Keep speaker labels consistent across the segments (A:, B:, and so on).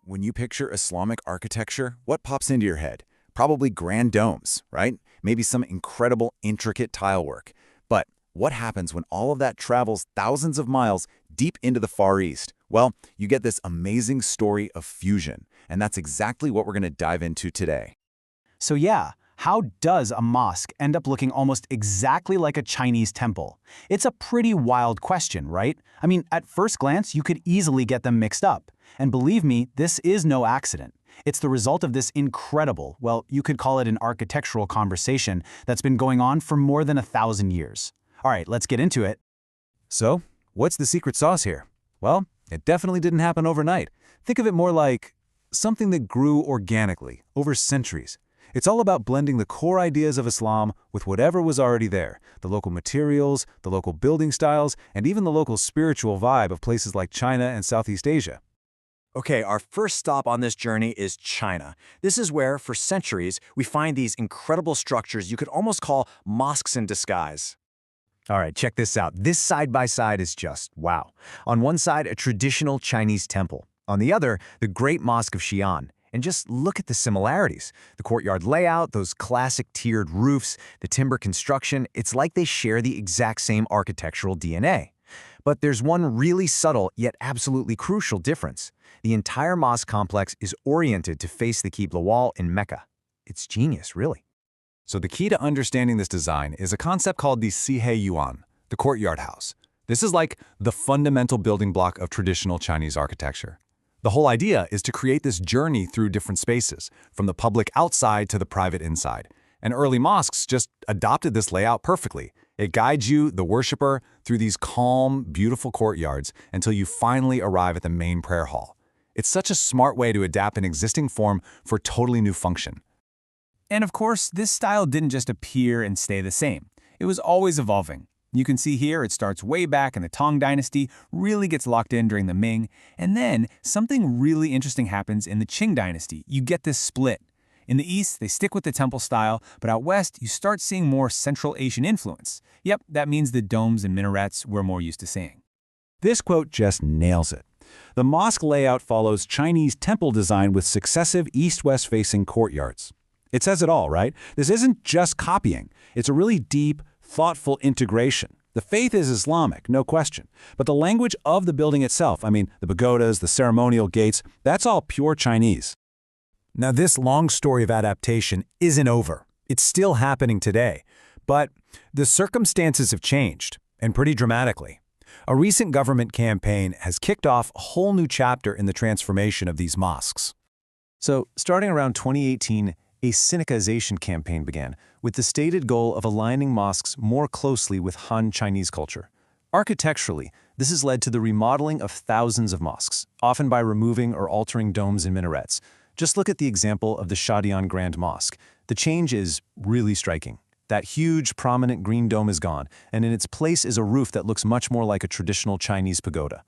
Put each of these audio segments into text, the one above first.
A: When you picture Islamic architecture, what pops into your head? Probably grand domes, right? Maybe some incredible, intricate tile work. But what happens when all of that travels thousands of miles deep into the Far East? Well, you get this amazing story of fusion, and that's exactly what we're going to dive into today.
B: So yeah, how does a mosque end up looking almost exactly like a Chinese temple? It's a pretty wild question, right? I mean, at first glance, you could easily get them mixed up. And believe me, this is no accident. It's the result of this incredible, well, you could call it an architectural conversation that's been going on for more than 1,000 years. All right, let's get into it.
A: So, what's the secret sauce here? Well, it definitely didn't happen overnight. Think of it more like something that grew organically over centuries. It's all about blending the core ideas of Islam with whatever was already there, the local materials, the local building styles, and even the local spiritual vibe of places like China and Southeast Asia.
C: Okay, our first stop on this journey is China. This is where, for centuries, we find these incredible structures you could almost call mosques in disguise.
D: All right, check this out. This side-by-side is just wow. On one side, a traditional Chinese temple. On the other, the Great Mosque of Xi'an. And just look at the similarities. The courtyard layout, those classic tiered roofs, the timber construction, it's like they share the exact same architectural DNA. But there's one really subtle yet absolutely crucial difference. The entire mosque complex is oriented to face the Qibla wall in Mecca. It's genius, really.
A: So the key to understanding this design is a concept called the Sihei Yuan, the courtyard house. This is like the fundamental building block of traditional Chinese architecture. The whole idea is to create this journey through different spaces, from the public outside to the private inside. And early mosques just adopted this layout perfectly. It guides you, the worshiper, through these calm, beautiful courtyards until you finally arrive at the main prayer hall. It's such a smart way to adapt an existing form for totally new function.
B: And of course, this style didn't just appear and stay the same. It was always evolving. You can see here it starts way back in the Tang Dynasty, really gets locked in during the Ming, and then something really interesting happens in the Qing Dynasty. You get this split. In the east, they stick with the temple style, but out west, you start seeing more Central Asian influence. Yep, that means the domes and minarets we're more used to seeing.
A: This quote just nails it. The mosque layout follows Chinese temple design with successive east-west facing courtyards. It says it all, right? This isn't just copying. It's a really deep, thoughtful integration. The faith is Islamic, no question. But the language of the building itself, I mean, the pagodas, the ceremonial gates, that's all pure Chinese.
D: Now, this long story of adaptation isn't over. It's still happening today. But the circumstances have changed, and pretty dramatically. A recent government campaign has kicked off a whole new chapter in the transformation of these mosques.
E: So, starting around 2018, a Sinicization campaign began, with the stated goal of aligning mosques more closely with Han Chinese culture. Architecturally, this has led to the remodeling of thousands of mosques, often by removing or altering domes and minarets. Just look at the example of the Shadian Grand Mosque. The change is really striking. That huge, prominent green dome is gone, and in its place is a roof that looks much more like a traditional Chinese pagoda.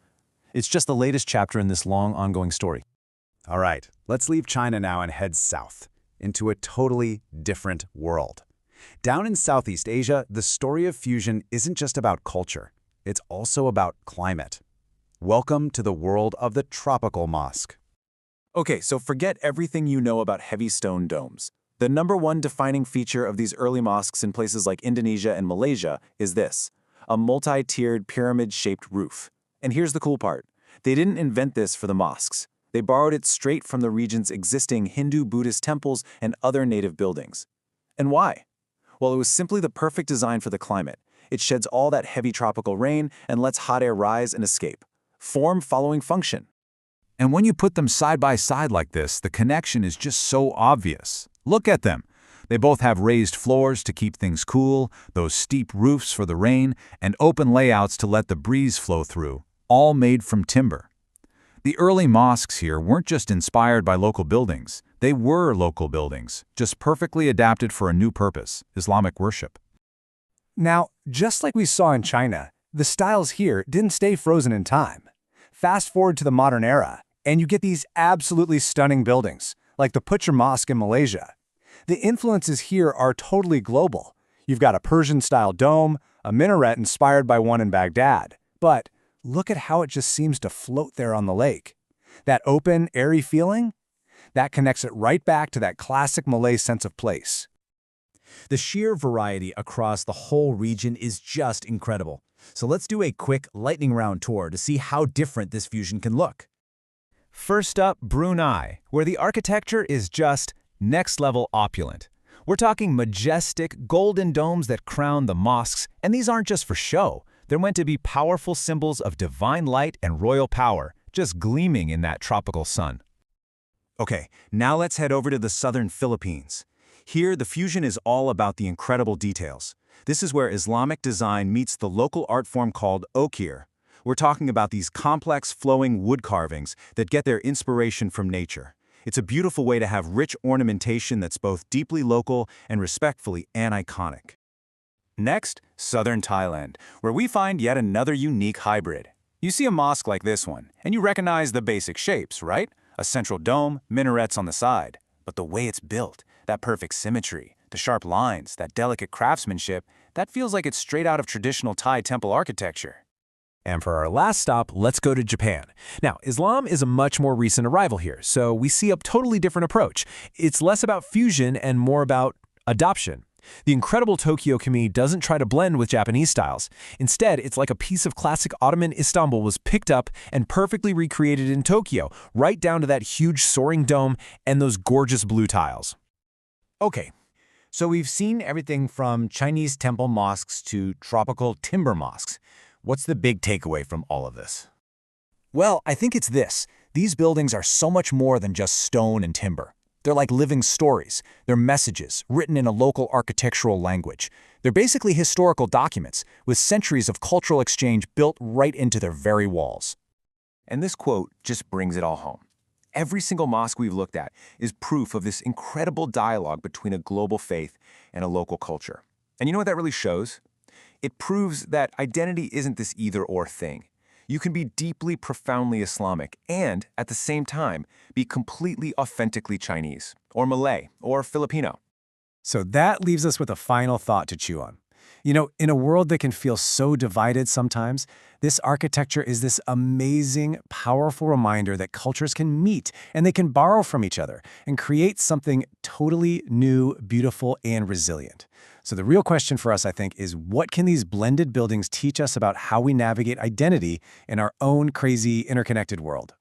E: It's just the latest chapter in this long, ongoing story.
C: All right, let's leave China now and head south, into a totally different world. Down in Southeast Asia, the story of fusion isn't just about culture. It's also about climate. Welcome to the world of the tropical mosque.
F: Okay, so forget everything you know about heavy stone domes. The #1 defining feature of these early mosques in places like Indonesia and Malaysia is this: a multi-tiered pyramid-shaped roof. And here's the cool part. They didn't invent this for the mosques. They borrowed it straight from the region's existing Hindu-Buddhist temples and other native buildings. And why? Well, it was simply the perfect design for the climate. It sheds all that heavy tropical rain and lets hot air rise and escape. Form following function.
A: And when you put them side by side like this, the connection is just so obvious. Look at them. They both have raised floors to keep things cool, those steep roofs for the rain, and open layouts to let the breeze flow through, all made from timber. The early mosques here weren't just inspired by local buildings. They were local buildings, just perfectly adapted for a new purpose, Islamic worship.
D: Now, just like we saw in China, the styles here didn't stay frozen in time. Fast forward to the modern era, and you get these absolutely stunning buildings, like the Puchar Mosque in Malaysia. The influences here are totally global. You've got a Persian-style dome, a minaret inspired by one in Baghdad. But look at how it just seems to float there on the lake.
C: That open, airy feeling? That connects it right back to that classic Malay sense of place.
D: The sheer variety across the whole region is just incredible. So let's do a quick lightning round tour to see how different this fusion can look. First up, Brunei, where the architecture is just next-level opulent. We're talking majestic, golden domes that crown the mosques, and these aren't just for show. They're meant to be powerful symbols of divine light and royal power, just gleaming in that tropical sun.
F: Okay, now let's head over to the southern Philippines. Here, the fusion is all about the incredible details. This is where Islamic design meets the local art form called Courtyard. We're talking about these complex, flowing wood carvings that get their inspiration from nature. It's a beautiful way to have rich ornamentation that's both deeply local and respectfully iconic. Next, southern Thailand, where we find yet another unique hybrid. You see a mosque like this one, and you recognize the basic shapes, right? A central dome, minarets on the side. But the way it's built, that perfect symmetry, the sharp lines, that delicate craftsmanship, that feels like it's straight out of traditional Thai temple architecture.
E: And for our last stop, let's go to Japan. Now, Islam is a much more recent arrival here, so we see a totally different approach. It's less about fusion and more about adoption. The incredible Tokyo Kami doesn't try to blend with Japanese styles. Instead, it's like a piece of classic Ottoman Istanbul was picked up and perfectly recreated in Tokyo, right down to that huge soaring dome and those gorgeous blue tiles.
D: Okay, so we've seen everything from Chinese temple mosques to tropical timber mosques. What's the big takeaway from all of this?
C: Well, I think it's this. These buildings are so much more than just stone and timber. They're like living stories. They're messages, written in a local architectural language. They're basically historical documents, with centuries of cultural exchange built right into their very walls.
F: And this quote just brings it all home. Every single mosque we've looked at is proof of this incredible dialogue between a global faith and a local culture. And you know what that really shows? It proves that identity isn't this either-or thing. You can be deeply, profoundly Islamic and, at the same time, be completely authentically Chinese, or Malay, or Filipino.
C: So that leaves us with a final thought to chew on. You know, in a world that can feel so divided sometimes, this architecture is this amazing, powerful reminder that cultures can meet and they can borrow from each other and create something totally new, beautiful, and resilient. So the real question for us, I think, is what can these blended buildings teach us about how we navigate identity in our own crazy, interconnected world?